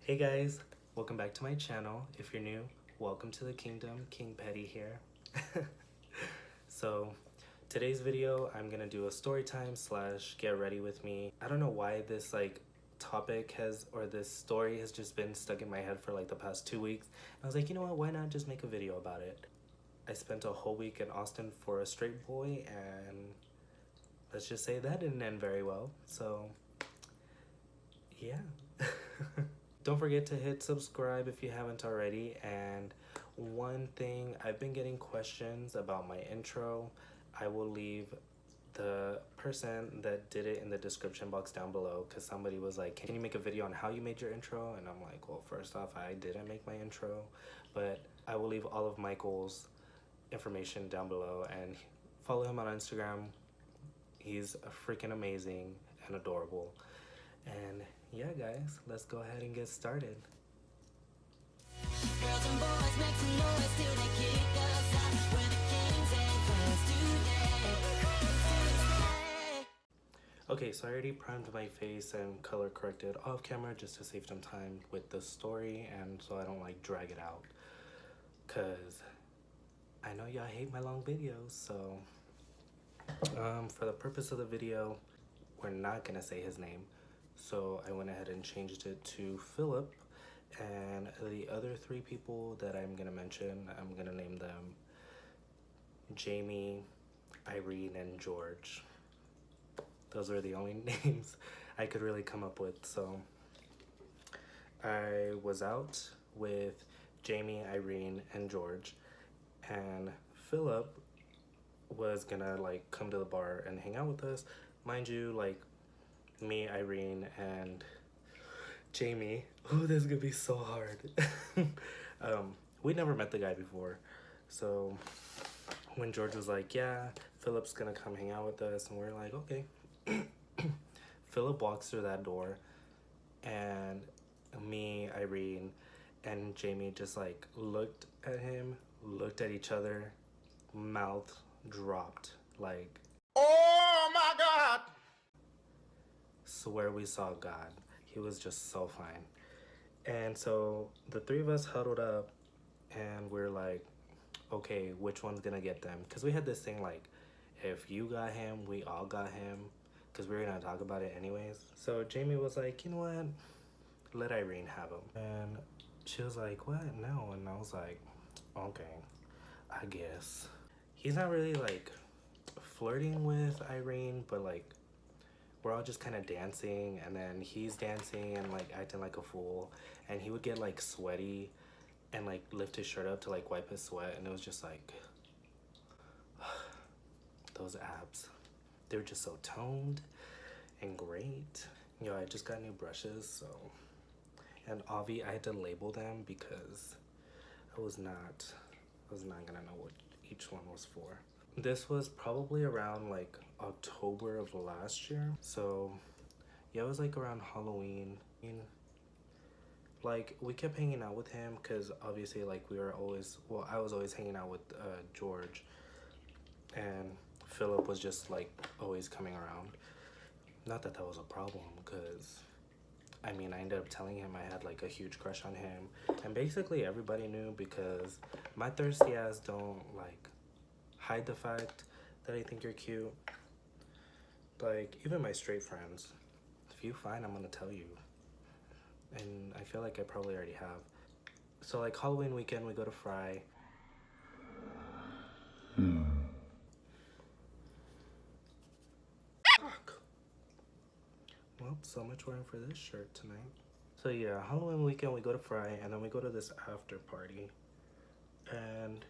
Hey guys, welcome back to my channel. If you're new, welcome to the kingdom. King Petty here. So today's video, I'm gonna do a story time slash get ready with me. I don't know why this topic has, or this story has just been stuck in my head for like the past 2 weeks. I was like, you know what, why not just make a video about it? I spent a whole week in Austin for a straight boy, and let's just say that didn't end very well. So yeah. Don't forget to hit subscribe if you haven't already. And one thing, I've been getting questions about my intro. I will leave the person that did it in the description box down below, because somebody was like, can you make a video on how you made your intro? And I'm like, well, first off, I didn't make my intro, but I will leave all of Michael's information down below, and follow him on Instagram. He's freaking amazing and adorable. And yeah, guys, let's go ahead and get started. Girls and boys make some noise till they kick us out. We're the kings and queens today. Okay, so I already primed my face and color corrected off camera just to save some time with the story, and so I don't like drag it out, cause I know y'all hate my long videos. So for the purpose of the video, we're not gonna say his name. So I went ahead and changed it to Philip, and the other three people that I'm gonna mention, I'm gonna name them Jamie, Irene, and George. Those are the only names I could really come up with. So I was out with Jamie, Irene, and George, and Philip was gonna like come to the bar and hang out with us. Mind you, like, me, Irene, and Jamie. Oh, this is gonna be so hard. We never met the guy before. So when George was like, yeah, Philip's gonna come hang out with us, and we're like, okay. Philip walks through that door, and me, Irene, and Jamie just like looked at him, looked at each other, mouth dropped, like, oh my God! Swear we saw God. He was just so fine. And so the three of us huddled up, and we're like, okay, which one's gonna get them? Because we had this thing like, if you got him, we all got him, because we were gonna talk about it anyways. So Jamie was like, you know what, let Irene have him. And she was like, what? No. And I was like, okay, I guess. He's not really like flirting with Irene, but like, we're all just kind of dancing, and then he's dancing and like acting like a fool, and he would get like sweaty and like lift his shirt up to like wipe his sweat, and it was just like those abs, they were just so toned and great. Yo, I just got new brushes, so, and Avi, I had to label them because I was not gonna know what each one was for. This was probably around like October of last year. So yeah, it was like around Halloween. Like, we kept hanging out with him because obviously like we were always, well, I was always hanging out with George, and Philip was just like always coming around. Not that that was a problem, because I mean, I ended up telling him I had like a huge crush on him, and basically everybody knew, because my thirsty ass don't like hide the fact that I think you're cute. Like, even my straight friends, if you find, I'm gonna tell you. And I feel like I probably already have. So like Halloween weekend, we go to Fry. Fuck. Well, so much wearing for this shirt tonight. So yeah, Halloween weekend, we go to Fry, and then we go to this after party. And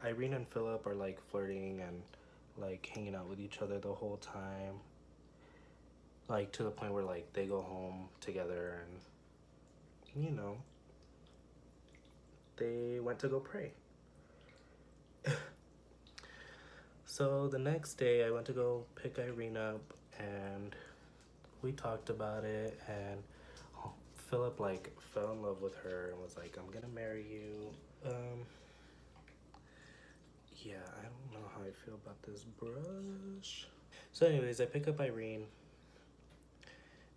Irene and Philip are like flirting and like hanging out with each other the whole time, like to the point where like they go home together, and you know, they went to go pray. So the next day I went to go pick Irene up, and we talked about it, and Philip like fell in love with her and was like, I'm gonna marry you. Yeah, I don't know how I feel about this brush. So anyways, I pick up Irene,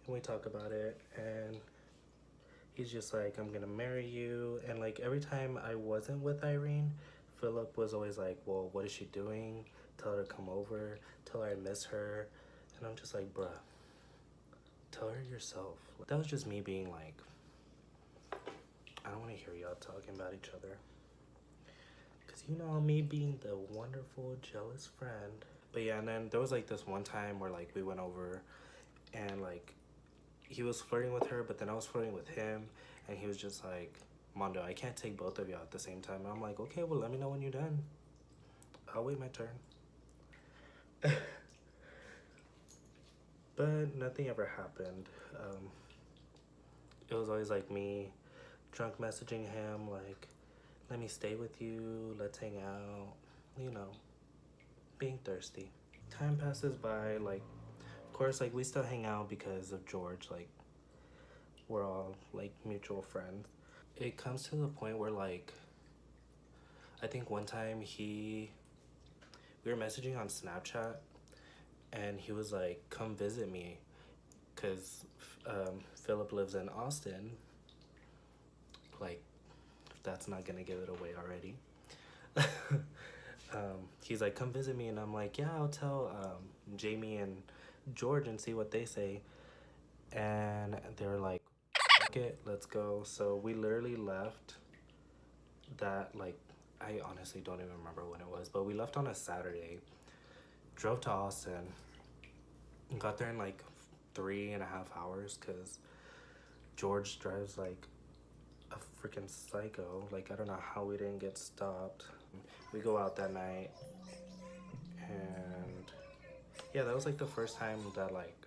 and we talk about it, and he's just like, I'm gonna marry you. And like every time I wasn't with Irene, Philip was always like, well, what is she doing? Tell her to come over, tell her I miss her. And I'm just like, bruh, tell her yourself. That was just me being like, I don't want to hear y'all talking about each other. Because you know, me being the wonderful, jealous friend. But yeah, and then there was like this one time where like we went over and like he was flirting with her, but then I was flirting with him. And he was just like, Mondo, I can't take both of y'all at the same time. And I'm like, okay, well, let me know when you're done. I'll wait my turn. But nothing ever happened. It was always like me drunk messaging him, like, let me stay with you, let's hang out, you know, being thirsty. Time passes by, like, of course, like, we still hang out because of George, like, we're all, like, mutual friends. It comes to the point where, like, I think one time we were messaging on Snapchat, and he was like, come visit me, because Philip lives in Austin. Like, that's not gonna give it away already. He's like, come visit me, and I'm like, yeah, I'll tell Jamie and George and see what they say. And they're like, fuck it, let's go. So we literally left that, like, I honestly don't even remember when it was, but we left on a Saturday, drove to Austin, got there in like 3.5 hours because George drives like a freaking psycho. Like, I don't know how we didn't get stopped. We go out that night, and yeah, that was like the first time that like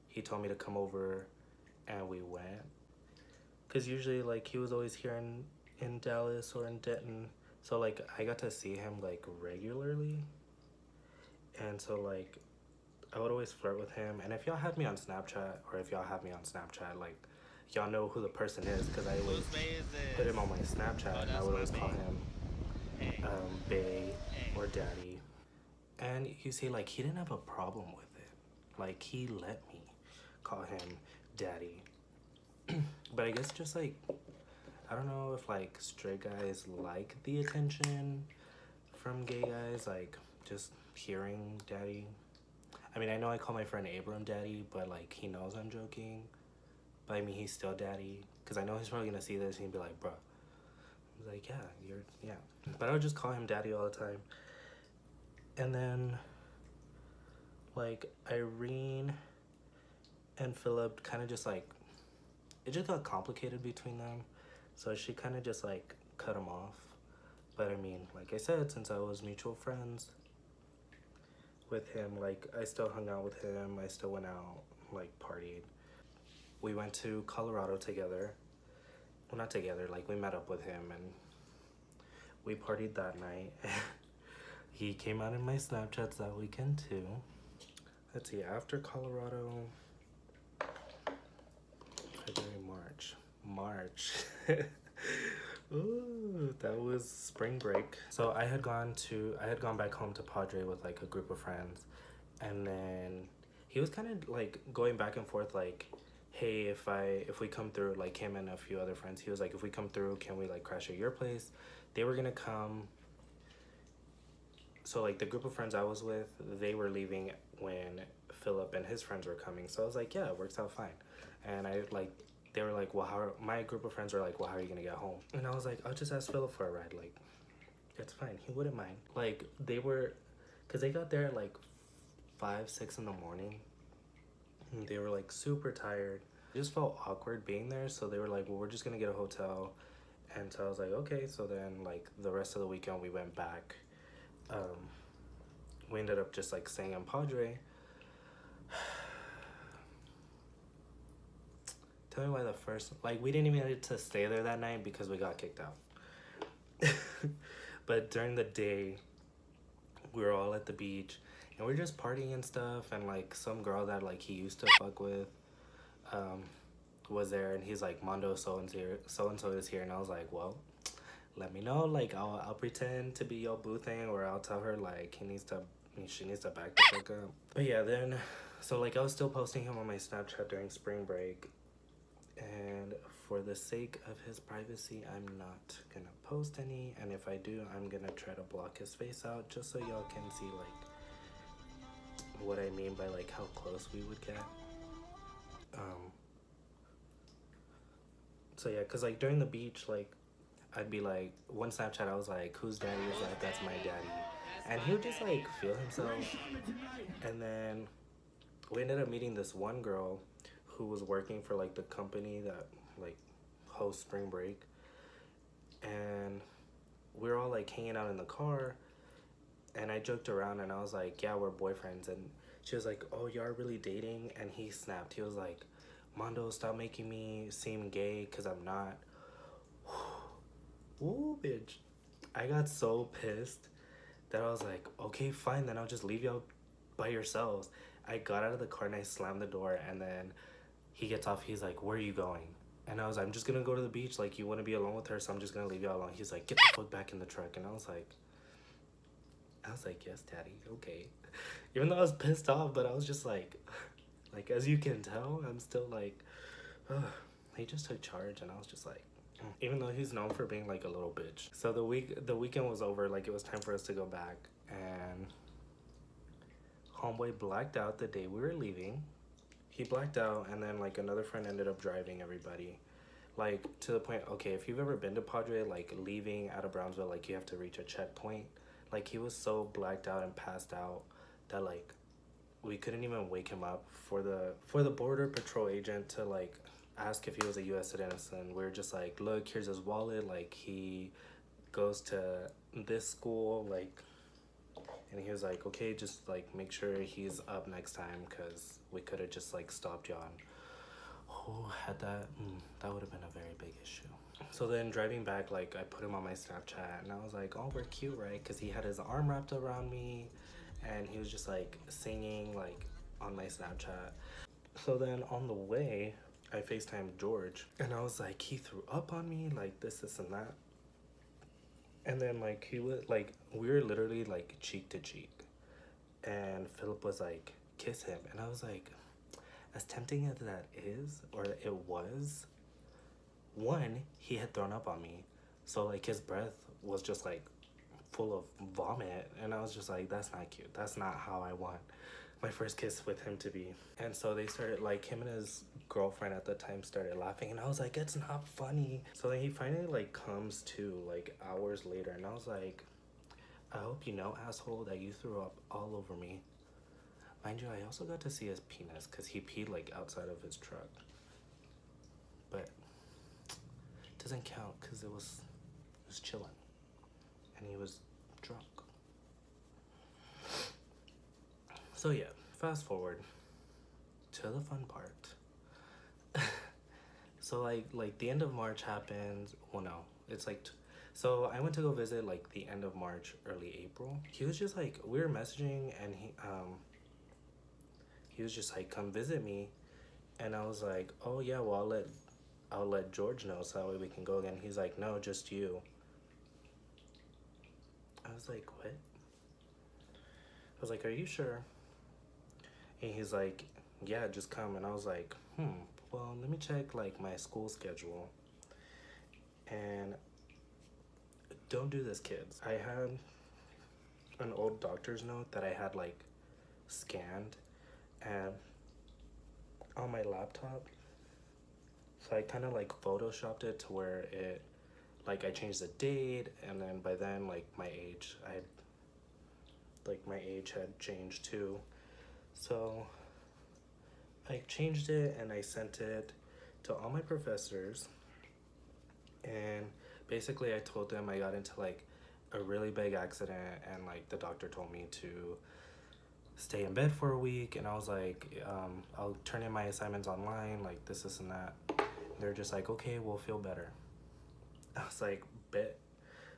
he told me to come over, and we went. Because usually like he was always here in Dallas or in Denton, so like I got to see him like regularly, and so like I would always flirt with him. And if y'all had me on Snapchat, or if y'all have me on Snapchat, like, y'all know who the person is, because I always put him on my Snapchat, and I would always call him Bae or Daddy. And you see, like, he didn't have a problem with it. Like, he let me call him Daddy. But I guess just, like, I don't know if, like, straight guys like the attention from gay guys, like, just hearing Daddy. I mean, I know I call my friend Abram Daddy, but, like, he knows I'm joking. But, I mean, he's still Daddy. Because I know he's probably going to see this and he'd be like, bro. I was like, yeah. But I would just call him Daddy all the time. And then, like, Irene and Philip kind of just, like, it just got complicated between them. So she kind of just, like, cut him off. But, I mean, like I said, since I was mutual friends with him, like, I still hung out with him. I still went out, like, partied. We went to Colorado together. Well, not together, like, we met up with him, and we partied that night. He came out in my Snapchats that weekend, too. Let's see, after Colorado, February, March. Ooh, that was spring break. So I had gone back home to Padre with like a group of friends, and then he was kind of like going back and forth, like, hey, if we come through, like him and a few other friends, he was like, if we come through, can we like crash at your place? They were gonna come. So like the group of friends I was with, they were leaving when Philip and his friends were coming. So I was like, yeah, it works out fine. And they were like, well, my group of friends were like, well, how are you gonna get home? And I was like, I'll just ask Philip for a ride. Like, it's fine. He wouldn't mind. Like, because they got there at like 5, 6 in the morning. And they were like super tired. It just felt awkward being there. So they were like, well, we're just gonna get a hotel. And so I was like, okay. So then like the rest of the weekend we went back. We ended up just like staying in Padre. Tell me why we didn't even get to stay there that night because we got kicked out. But during the day, we were all at the beach and we were just partying and stuff, and like some girl that like he used to fuck with was there, and he's like, Mondo so and so is here, and I was like, well, let me know, like I'll pretend to be your boo thing, or I'll tell her like she needs to back the fuck up. But yeah, then So like I was still posting him on my Snapchat during spring break, and for the sake of his privacy, I'm not gonna post any, and if I do, I'm gonna try to block his face out just so y'all can see like what I mean by like how close we would get. Um, so yeah, cause like during the beach, like I'd be like, one Snapchat I was like, whose daddy is that? That's my daddy. And he would just like feel himself. And then we ended up meeting this one girl who was working for like the company that like hosts spring break. And we were all like hanging out in the car, and I joked around and I was like, yeah, we're boyfriends. And she was like, oh, you are really dating? And he snapped. He was like, Mondo, stop making me seem gay, because I'm not. Ooh, bitch. I got so pissed that I was like, okay, fine, then I'll just leave y'all by yourselves. I got out of the car and I slammed the door, and then he gets off. He's like, where are you going? And I was like, I'm just gonna go to the beach. Like, you want to be alone with her, so I'm just gonna leave y'all alone. He's like, get the fuck back in the truck. And I was like, yes, daddy, okay. Even though I was pissed off, but I was just like as you can tell, I'm still like, ugh. He just took charge, and I was just like, even though he's known for being like a little bitch. So the weekend was over, like it was time for us to go back, and homeboy blacked out the day we were leaving. He blacked out, and then like another friend ended up driving everybody. Like to the point, okay, if you've ever been to Padre, like leaving out of Brownsville, like you have to reach a checkpoint. Like he was so blacked out and passed out that like we couldn't even wake him up for the border patrol agent to like ask if he was a US citizen. We were just like, look, here's his wallet, like he goes to this school, like, and he was like, okay, just like make sure he's up next time, because we could have just like stopped y'all. Who had that? That would have been a very big issue. So then driving back, like I put him on my Snapchat, and I was like, oh, we're cute, right? Because he had his arm wrapped around me, and he was just like singing like on my Snapchat. So then on the way, I FaceTimed George, and I was like, he threw up on me, like this and that. And then like he was like, we were literally like cheek to cheek, and Philip was like, kiss him. And I was like, as tempting as that is, or it was, one, he had thrown up on me, so like his breath was just like full of vomit, and I was just like, that's not cute. That's not how I want my first kiss with him to be. And so they started, like, him and his girlfriend at the time started laughing, and I was like, it's not funny. So then he finally like comes to like hours later, and I was like, I hope you know, asshole, that you threw up all over me. Mind you, I also got to see his penis, because he peed like outside of his truck, but it doesn't count because it was chilling and he was drunk. So yeah, fast forward to the fun part. So like the end of March happened. Well, no, it's like so I went to go visit like the end of March, early April. He was just like, we were messaging, and he was just like, come visit me. And I was like, oh yeah, well I'll let George know, so that way we can go again. He's like, no, just you. I was like, what? I was like, are you sure? And he's like, yeah, just come. And I was like, well, let me check like my school schedule. And don't do this, kids. I had an old doctor's note that I had like scanned and on my laptop. So I kind of like photoshopped it to where it, like I changed the date, and then by then like my age had changed too. So I changed it and I sent it to all my professors, and basically I told them I got into like a really big accident, and like the doctor told me to stay in bed for a week, and I was like, I'll turn in my assignments online, like this and that. They're just like, okay, we'll feel better. I was like, bet.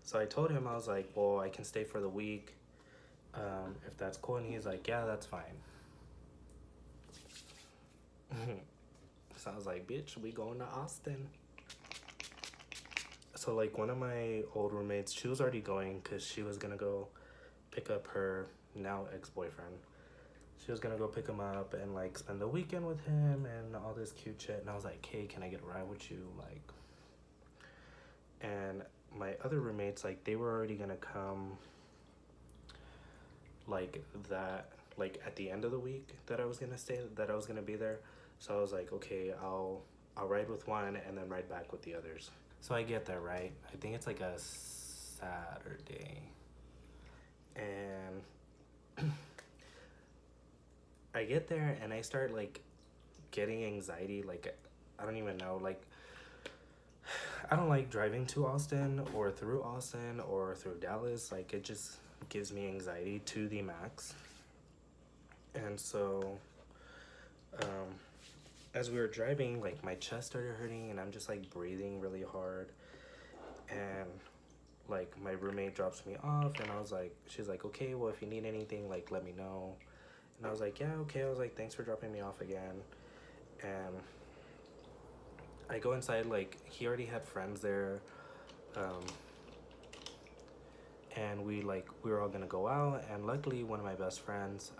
So I told him, I was like, well, I can stay for the week, if that's cool. And he's like, yeah, that's fine. So I was like, bitch, we going to Austin. So like one of my old roommates, she was already going because she was gonna go pick up her now ex-boyfriend. she was gonna go pick him up and like spend the weekend with him and all this cute shit. And I was like, hey, can I get a ride with you? Like, and my other roommates, like, they were already gonna come like that, like at the end of the week that I was gonna be there. So I was like, okay, I'll ride with one and then ride back with the others. So I get there, right? I think it's like a Saturday. And I get there and I start like getting anxiety. Like, I don't even know. Like, I don't like driving to Austin or through Dallas. Like, it just gives me anxiety to the max. And so, as we were driving, like, my chest started hurting and I'm just like breathing really hard. And like, my roommate drops me off and she's like, okay, well, if you need anything, like, let me know. And I was like, yeah, okay. I was like, thanks for dropping me off again. And I go inside, like, he already had friends there. And we were all gonna go out, and luckily one of my best friends,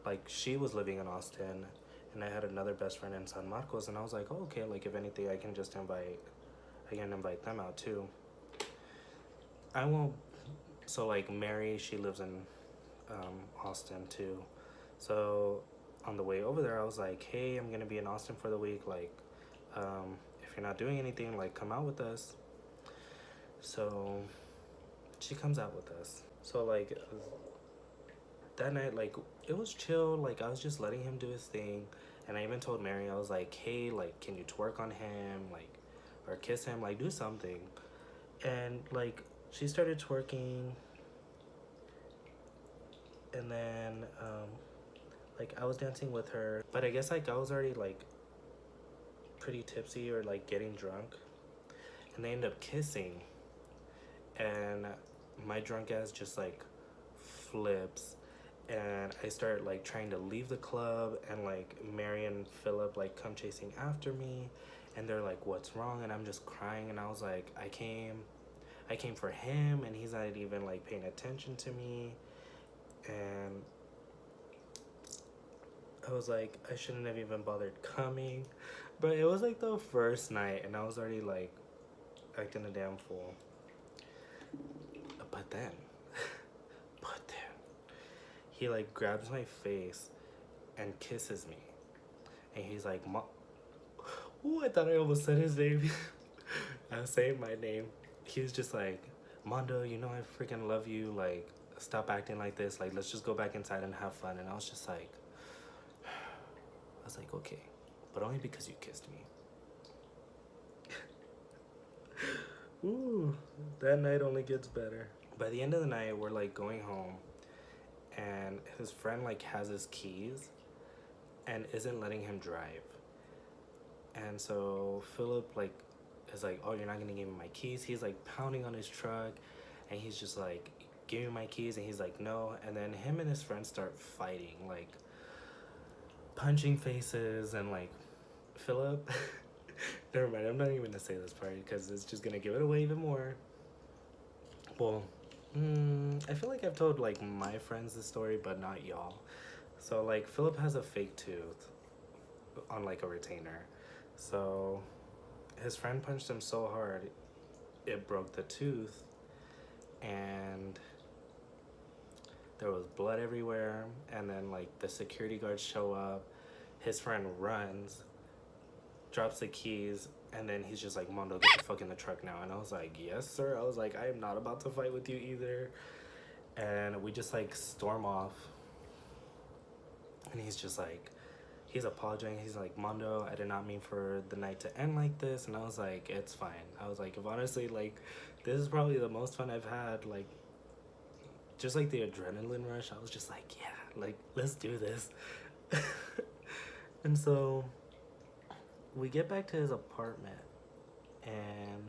like, she was living in Austin, and I had another best friend in San Marcos, and I was like, oh, okay, like, if anything, I can invite them out too. I won't, so like, Mary, she lives in Austin too. So on the way over there, I was like, hey, I'm gonna be in Austin for the week, like, if you're not doing anything, like, come out with us. So she comes out with us. So like, that night, like, it was chill. Like, I was just letting him do his thing. And I even told Mary, I was like, hey, like, can you twerk on him, like, or kiss him, like, do something. And like, she started twerking, and then like, I was dancing with her, but I guess like I was already like pretty tipsy or like getting drunk, and they end up kissing, and my drunk ass just like flips, and I start like trying to leave the club, and like Mary and Philip like come chasing after me, and they're like, what's wrong? And I'm just crying, and I was like, I came for him, and he's not even like paying attention to me. And I was like, I shouldn't have even bothered coming. But it was like the first night, and I was already like acting a damn fool. But then he like grabs my face and kisses me, and he's like, ooh, I thought I almost said his name. I was saying my name. He was just like, Mondo, you know I freaking love you, like, stop acting like this, like, let's just go back inside and have fun. And I was just like, okay, but only because you kissed me. Ooh, that night only gets better. By the end of the night, we're like going home, and his friend like has his keys and isn't letting him drive. And so Philip like is like, oh, you're not gonna give me my keys? He's like pounding on his truck, and he's just like, give me my keys. And he's like, no. And then him and his friends start fighting, like punching faces. And like, Philip never mind, I'm not even gonna say this part because it's just gonna give it away even more. Well, I feel like I've told like my friends this story, but not y'all. So like, Philip has a fake tooth on like a retainer. So his friend punched him so hard it broke the tooth, and there was blood everywhere. And then like the security guards show up, his friend runs, drops the keys, and then he's just like, Mondo, get the fuck in the truck now. And I was like, yes sir. I was like, I am not about to fight with you either. And we just like storm off, and he's just like, he's apologizing. He's like, Mondo, I did not mean for the night to end like this. And I was like, it's fine. I was like, if honestly, like, this is probably the most fun I've had. Like, just like the adrenaline rush, I was just like, yeah, like, let's do this. And so we get back to his apartment, and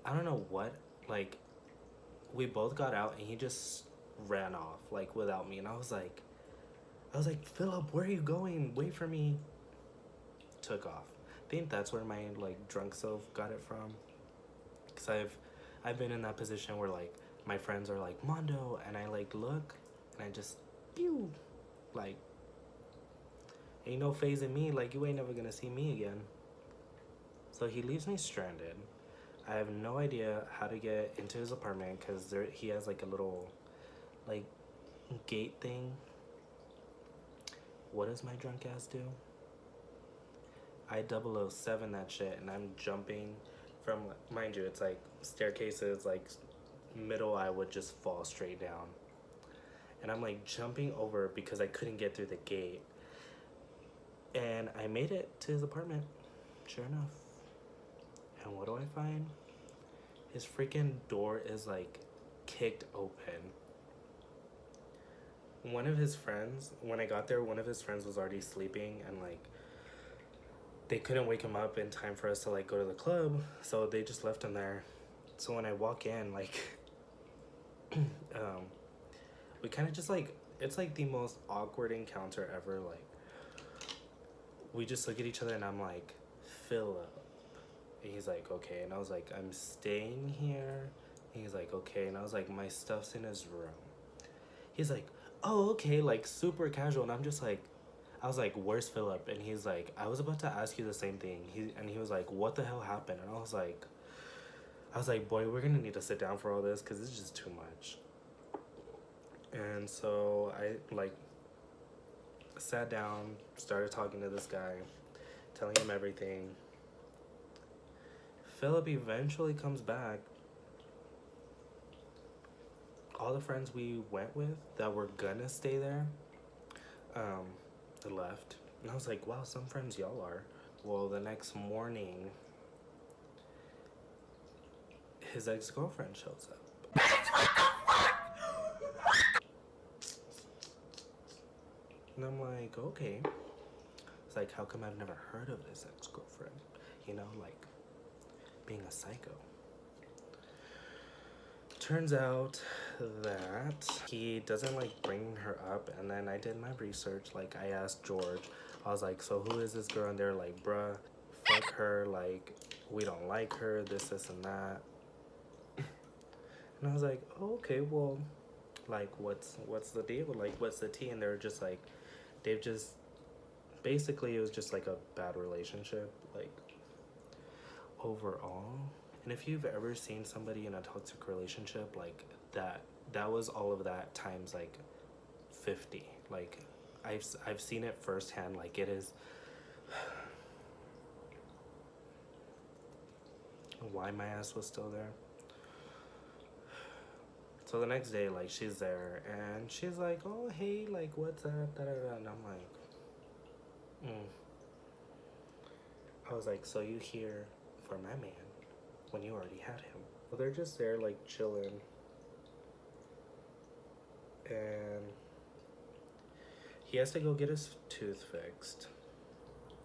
I don't know what, like, we both got out, and he just ran off, like, without me. And I was like, Philip, where are you going? Wait for me. Took off. I think that's where my like drunk self got it from. Cause I've been in that position where like my friends are like, Mondo, and I like look and I just pew, like ain't no phasing me, like you ain't never gonna see me again. So he leaves me stranded. I have no idea how to get into his apartment because he has like a little like gate thing. What does my drunk ass do? I 007 that shit and I'm jumping from, mind you, it's like staircases, like middle, I would just fall straight down. And I'm like jumping over because I couldn't get through the gate. And I made it to his apartment, sure enough. And what do I find? His freaking door is like kicked open. One of his friends, when I got there, one of his friends was already sleeping and like they couldn't wake him up in time for us to like go to the club, so they just left him there. So when I walk in, like we kind of just like, it's like the most awkward encounter ever. Like we just look at each other and I'm like, Philip. And he's like, okay. And I was like, I'm staying here. And he's like, okay. And I was like, my stuff's in his room. He's like, oh, okay, like super casual. And I'm just like, I was like, where's Philip? And he's like, I was about to ask you the same thing. He was like, what the hell happened? And I was like, boy, we're gonna need to sit down for all this because it's just too much. And so I like sat down, started talking to this guy, telling him everything. Philip eventually comes back. All the friends we went with that were gonna stay there, left. And I was like, wow, some friends y'all are. Well, the next morning, his ex-girlfriend shows up. And I'm like, okay. It's like, how come I've never heard of this ex-girlfriend? You know, like, being a psycho. Turns out that he doesn't like bring her up. And then I did my research. Like I asked George, I was like, so who is this girl? And they're like, bruh, fuck her, like we don't like her, this and that. And I was like, oh, okay, well, like what's the deal, like what's the tea? And they're just like, they've just basically, it was just like a bad relationship, like overall. And if you've ever seen somebody in a toxic relationship, like that was all of that times like 50. Like I've seen it firsthand. Like it is. Why my ass was still there. So the next day, like she's there and she's like, oh hey, like what's up, da da da. And I'm like, I was like, so you here for my man when you already had him? Well, they're just there like chilling, and he has to go get his tooth fixed.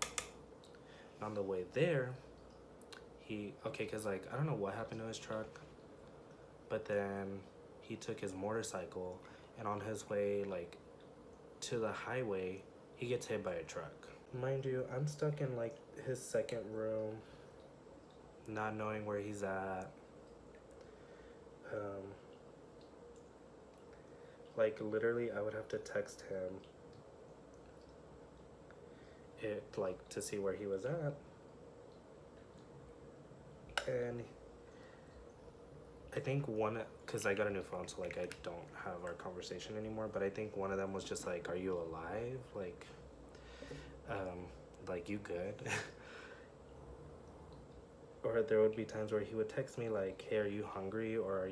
And on the way there, because like I don't know what happened to his truck, but then he took his motorcycle, and on his way like to the highway, he gets hit by a truck. Mind you, I'm stuck in like his second room, not knowing where he's at. Like literally I would have to text him like to see where he was at. And I think because I got a new phone, so like I don't have our conversation anymore, but I think one of them was just like, are you alive? Like you good? Or there would be times where he would text me like, hey, are you hungry? Or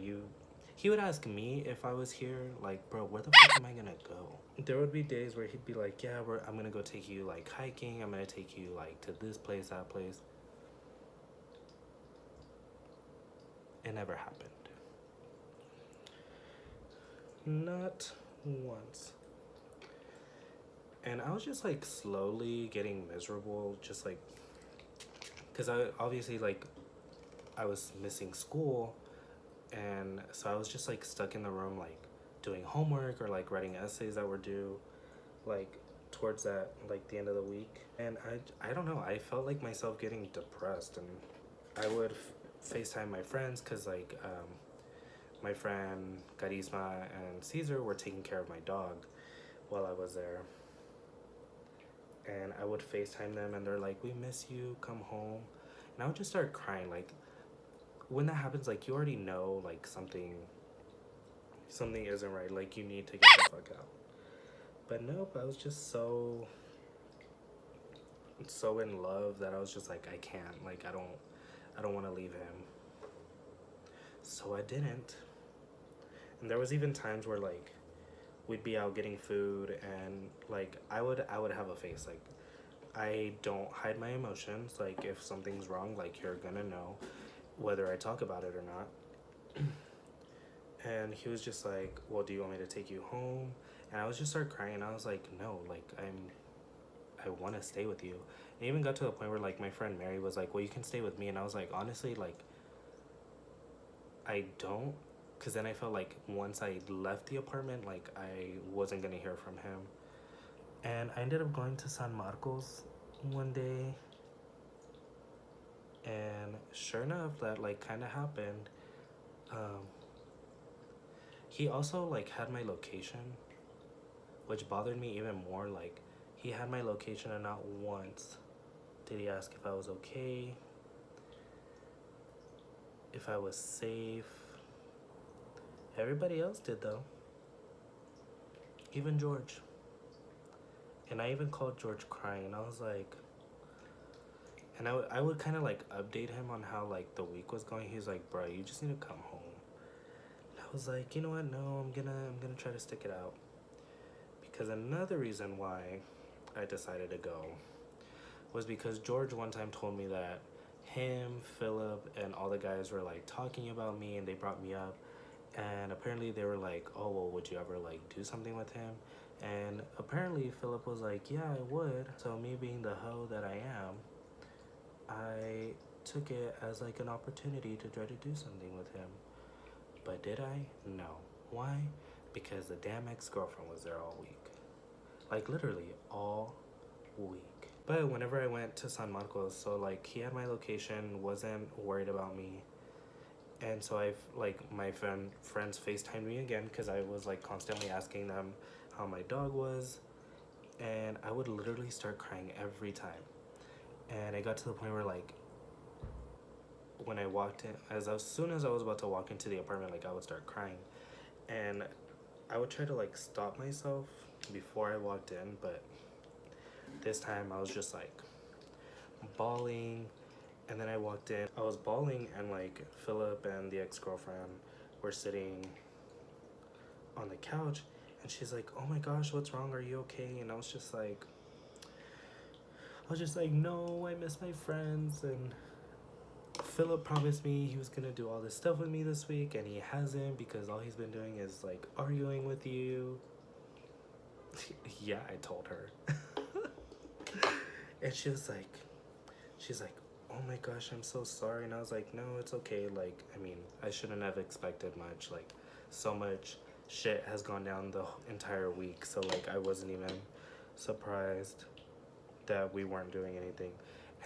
he would ask me if I was here, like, bro, where the fuck am I gonna go? There would be days where he'd be like, yeah, I'm gonna go take you like hiking, I'm gonna take you like to this place, that place. It never happened. Not once. And I was just like slowly getting miserable, just like, because I obviously like I was missing school, and so I was just like stuck in the room like doing homework or like writing essays that were due like towards that like the end of the week. And I don't know, I felt like myself getting depressed, and I would FaceTime my friends because like my friend Carisma and Caesar were taking care of my dog while I was there. And I would FaceTime them and they're like, we miss you, come home. And I would just start crying. Like, when that happens, like, you already know, like, something isn't right. Like, you need to get the fuck out. But nope, I was just so in love that I was just like, I can't. Like, I don't want to leave him. So I didn't. And there was even times where, like, we'd be out getting food and, like, I would have a face. Like, I don't hide my emotions. Like, if something's wrong, like, you're gonna know whether I talk about it or not. And he was just like, well, do you want me to take you home? And I was just start crying. And I was like, no, like, I want to stay with you. And it even got to the point where, like, my friend Mary was like, well, you can stay with me. And I was like, honestly, like, I don't. Because then I felt like once I left the apartment, like, I wasn't going to hear from him. And I ended up going to San Marcos one day. And sure enough, that, like, kind of happened. He also, like, had my location, which bothered me even more. Like, he had my location and not once did he ask if I was okay, if I was safe. Everybody else did, though. Even George. And I even called George crying, and I was like, and I would kind of, like, update him on how, like, the week was going. He was like, bro, you just need to come home. And I was like, you know what, no, I'm gonna try to stick it out. Because another reason why I decided to go was because George one time told me that him, Philip, and all the guys were, like, talking about me, and they brought me up. And apparently they were like, oh, well, would you ever, like, do something with him? And apparently Philip was like, yeah, I would. So me being the hoe that I am, I took it as, like, an opportunity to try to do something with him. But did I? No. Why? Because the damn ex-girlfriend was there all week. Like, literally all week. But whenever I went to San Marcos, so, like, he had my location, wasn't worried about me. And so my friends FaceTimed me again because I was, like, constantly asking them how my dog was. And I would literally start crying every time. And it got to the point where, like, when I walked in, as soon as I was about to walk into the apartment, like, I would start crying. And I would try to, like, stop myself before I walked in, but this time I was just, like, bawling. And then I walked in, I was bawling, and, like, Philip and the ex-girlfriend were sitting on the couch, and she's like, oh my gosh, what's wrong, are you okay? And I was just like, no, I miss my friends. And Philip promised me he was gonna do all this stuff with me this week, and he hasn't, because all he's been doing is, like, arguing with you. Yeah, I told her. And she's like, oh my gosh, I'm so sorry. And I was like, no, it's okay. Like, I mean, I shouldn't have expected much. Like, so much shit has gone down the entire week, so, like, I wasn't even surprised that we weren't doing anything.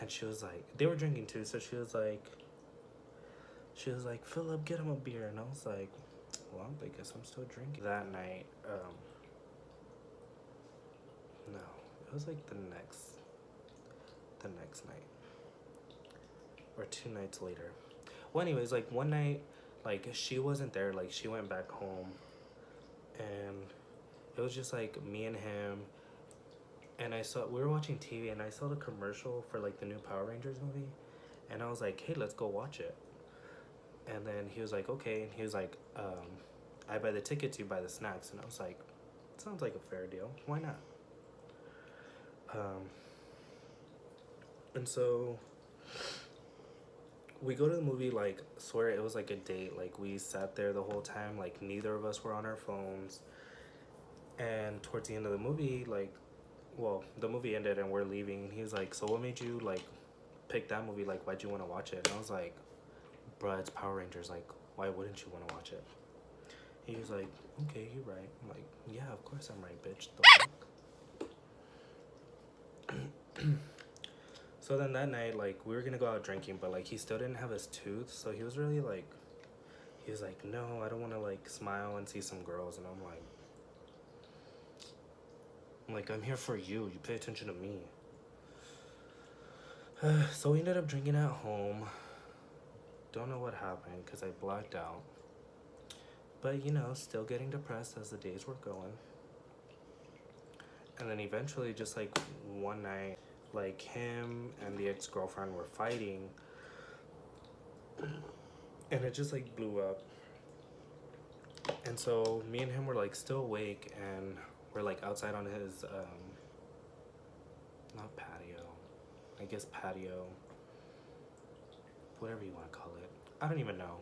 And she was like, they were drinking too, so she was like, Philip, get him a beer. And I was like, well, I guess I'm still drinking. That night, no, it was, like, the next night, or 2 nights later. Well, anyways, like, one night, like, she wasn't there. Like, she went back home, and it was just, like, me and him. And we were watching TV, and I saw the commercial for, like, the new Power Rangers movie, and I was like, hey, let's go watch it. And then he was like, okay. And he was like, I buy the tickets, you buy the snacks. And I was like, sounds like a fair deal, why not? And so we go to the movie, like, swear it was like a date. Like, we sat there the whole time, like, neither of us were on our phones. And towards the end of the movie, like, well, the movie ended and we're leaving, and he was like, so what made you, like, pick that movie? Like, why'd you want to watch it? And I was like, bruh, it's Power Rangers. Like, why wouldn't you want to watch it? He was like, okay, you're right. I'm like, yeah, of course I'm right, bitch. The fuck? So then that night, like, we were gonna go out drinking, but, like, he still didn't have his tooth, so he was really, like, he was like, no, I don't want to like smile and see some girls. And I'm like, I'm here for you. You pay attention to me. So we ended up drinking at home. Don't know what happened because I blacked out. But, you know, still getting depressed as the days were going. And then eventually, just like one night, like him and the ex-girlfriend were fighting. And it just like blew up. And so me and him were like still awake, and we're like outside on his, not patio, I guess patio, whatever you want to call it. I don't even know.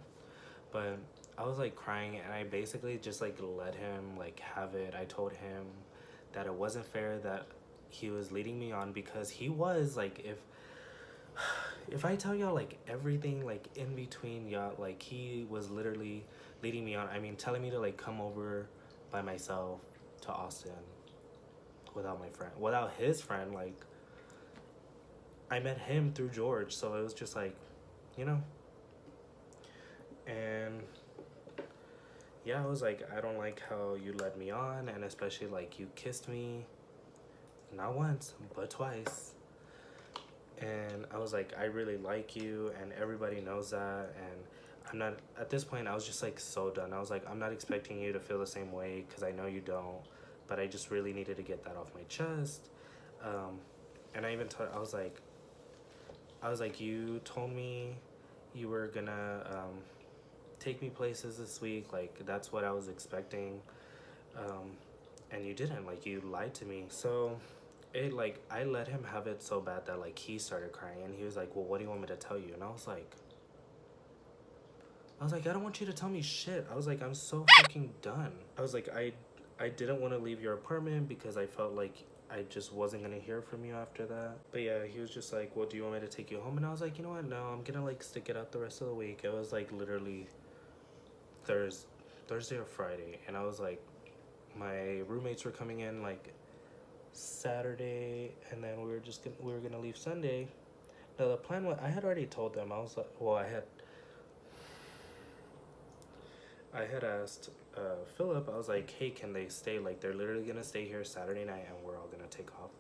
But I was like crying, and I basically just like let him like have it. I told him that it wasn't fair that he was leading me on, because he was like, if I tell y'all like everything like in between y'all, like he was literally leading me on. I mean, telling me to like come over by myself to Austin without my friend, without his friend. Like, I met him through George, so it was just like, you know. And yeah, I was like, I don't like how you led me on, and especially like you kissed me not once but twice. And I was like, I really like you, and everybody knows that. And I'm not, at this point, I was just like so done. I was like, I'm not expecting you to feel the same way, because I know you don't, but I just really needed to get that off my chest. And I even told, I was like, you told me you were gonna take me places this week. Like, that's what I was expecting. And you didn't. Like, you lied to me. So it like, I let him have it so bad that like he started crying, and he was like, well, what do you want me to tell you? And I was like, I don't want you to tell me shit. I was like, I'm so fucking done. I was like, I didn't want to leave your apartment because I felt like I just wasn't gonna hear from you after that. But yeah, he was just like, well, do you want me to take you home? And I was like, you know what, no, I'm gonna like stick it out the rest of the week. It was like literally Thursday or Friday, and I was like, my roommates were coming in like Saturday, and then we were gonna leave Sunday. Now the plan was, I had already told them. I was like, well, I had asked Philip. I was like, hey, can they stay? Like, they're literally gonna stay here Saturday night, and we're all gonna take off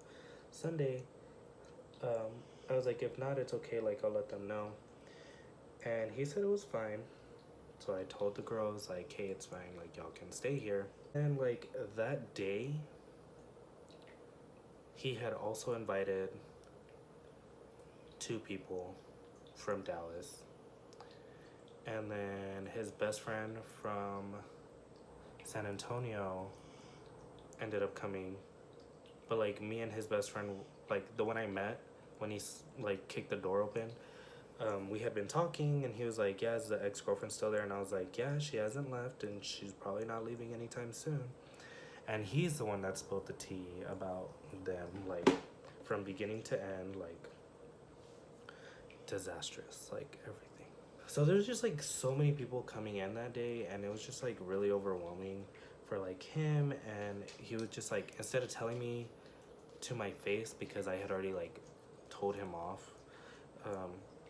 Sunday. I was like, if not, it's okay. Like, I'll let them know. And he said it was fine. So I told the girls like, hey, it's fine. Like, y'all can stay here. And like that day, he had also invited 2 people from Dallas. And then his best friend from San Antonio ended up coming. But like me and his best friend, like the one I met when he like kicked the door open, we had been talking, and he was like, yeah, is the ex-girlfriend still there? And I was like, yeah, she hasn't left, and she's probably not leaving anytime soon. And he's the one that spilled the tea about them, like from beginning to end, like disastrous, like everything. So there's just like so many people coming in that day, and it was just like really overwhelming for like him. And he was just like, instead of telling me to my face, because I had already like told him off,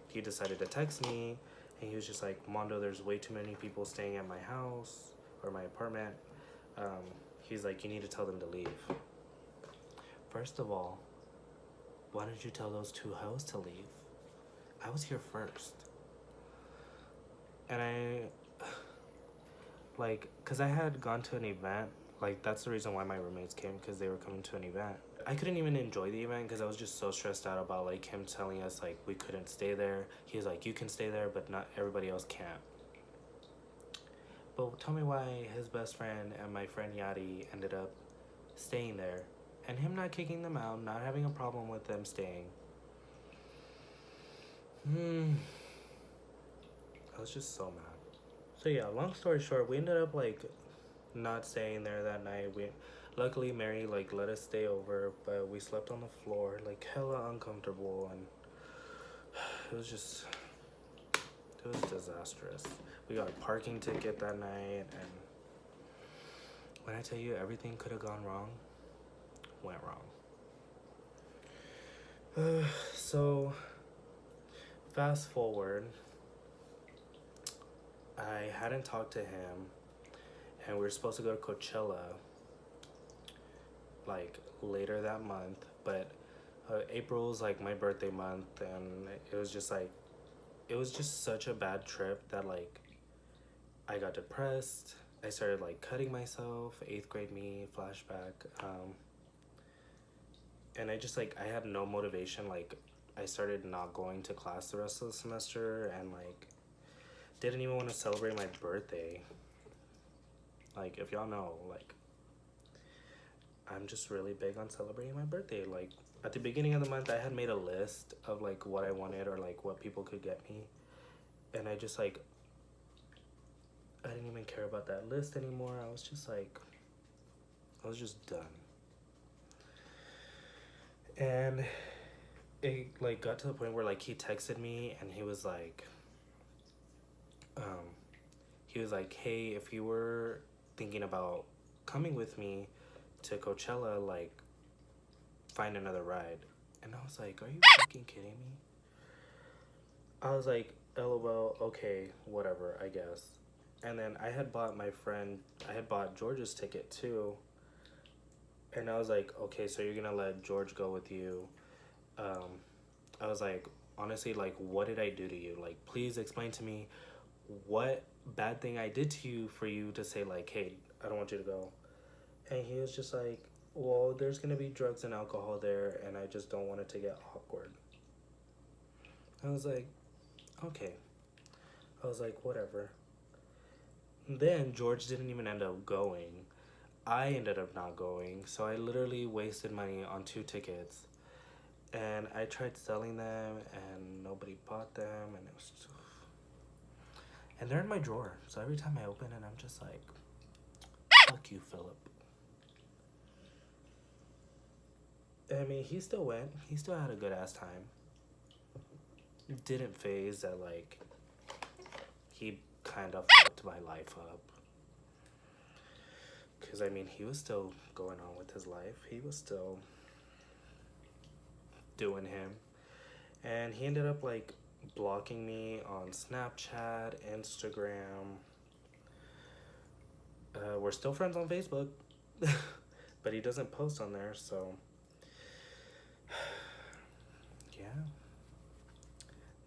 he decided to text me, and he was just like, Mondo, there's way too many people staying at my house or my apartment. He's like, you need to tell them to leave. First of all, why didn't you tell those 2 hoes to leave? I was here first. And I, like, because I had gone to an event. Like, that's the reason why my roommates came, because they were coming to an event. I couldn't even enjoy the event because I was just so stressed out about like him telling us like we couldn't stay there. He was like, you can stay there, but not everybody else can't. But tell me why his best friend and my friend Yadi ended up staying there, and him not kicking them out, not having a problem with them staying. I was just so mad. So yeah, long story short, we ended up like not staying there that night. Luckily Mary like let us stay over, but we slept on the floor, like hella uncomfortable, and it was disastrous. We got a parking ticket that night, and when I tell you everything could have gone wrong, went wrong. So fast forward, I hadn't talked to him, and we were supposed to go to Coachella like later that month, but April's like my birthday month, and it was just like it was just such a bad trip that like I got depressed. I started like cutting myself, 8th grade me, flashback. And I just like I had no motivation. Like I started not going to class the rest of the semester, and like didn't even want to celebrate my birthday. Like if y'all know, like I'm just really big on celebrating my birthday. Like at the beginning of the month I had made a list of like what I wanted or like what people could get me. And I just like I didn't even care about that list anymore. I was just like I was just done. And it like got to the point where like he texted me and um he was like, hey, if you were thinking about coming with me to Coachella, like find another ride. And I was like, are you fucking kidding me? I was like, lol, okay, whatever, I guess. And then I had bought George's ticket too. And I was like, okay, so you're gonna let George go with you. I was like, honestly, like, what did I do to you? Like, please explain to me what bad thing I did to you for you to say, like, hey, I don't want you to go. And he was just like, well, there's gonna be drugs and alcohol there, and I just don't want it to get awkward. I was like, okay. I was like, whatever. And then George didn't even end up going. I ended up not going, so I literally wasted money on 2 tickets. And I tried selling them, and nobody bought them, and it was just... And they're in my drawer, so every time I open it, I'm just like, fuck you, Philip. I mean, he still went. He still had a good-ass time. It didn't phase that, like, he kind of fucked my life up. Because, I mean, he was still going on with his life. He was still doing him. And he ended up, like, blocking me on Snapchat, Instagram. We're still friends on Facebook. But he doesn't post on there, so... yeah.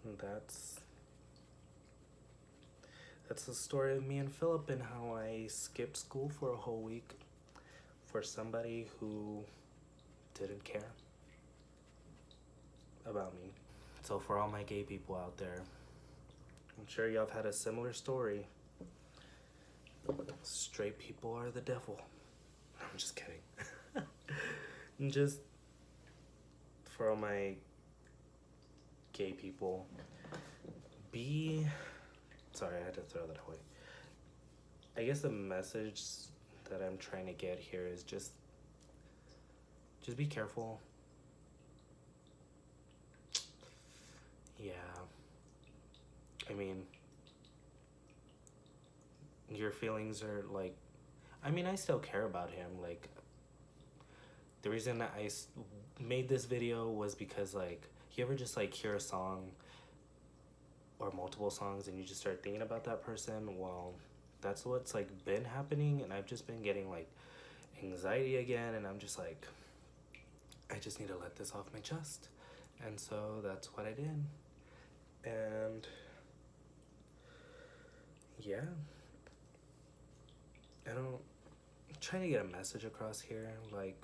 And that's the story of me and Philip and how I skipped school for a whole week for somebody who didn't care about me. So for all my gay people out there, I'm sure y'all have had a similar story. Straight people are the devil. I'm just kidding. And just for all my gay people, sorry, I had to throw that away. I guess the message that I'm trying to get here is just be careful. Yeah. I mean, your feelings are like, I mean, I still care about him. Like, the reason that I made this video was because, like, you ever just, like, hear a song or multiple songs and you just start thinking about that person? Well, that's what's, like, been happening, and I've just been getting, like, anxiety again, and I'm just like, I just need to let this off my chest. And so that's what I did. And yeah, I'm trying to get a message across here. Like,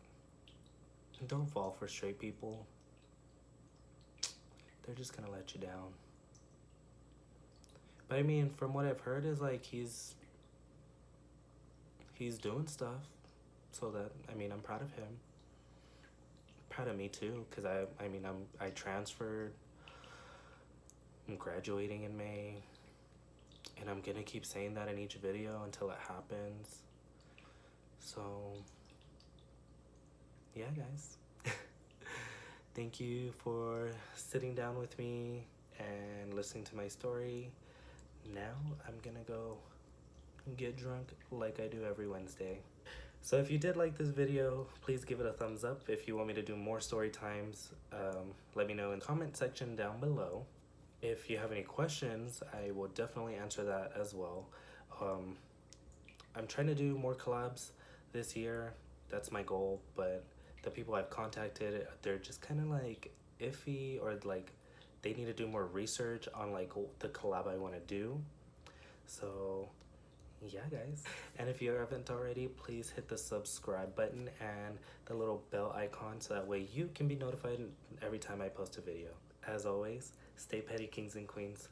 don't fall for straight people. They're just gonna let you down. But I mean, from what I've heard is like he's doing stuff. So that, I mean, I'm proud of him. Proud of me too, because I transferred. I'm graduating in May, and I'm gonna keep saying that in each video until it happens. So yeah, guys. Thank you for sitting down with me and listening to my story. Now I'm gonna go get drunk like I do every Wednesday. So if you did like this video, please give it a thumbs up. If you want me to do more story times, let me know in the comment section down below. If you have any questions, I will definitely answer that as well. Um, I'm trying to do more collabs this year. That's my goal, but the people I've contacted, they're just kind of like iffy, or like they need to do more research on like the collab I want to do. So yeah, guys. And if you haven't already, please hit the subscribe button and the little bell icon so that way you can be notified every time I post a video. As always, stay petty, kings and queens.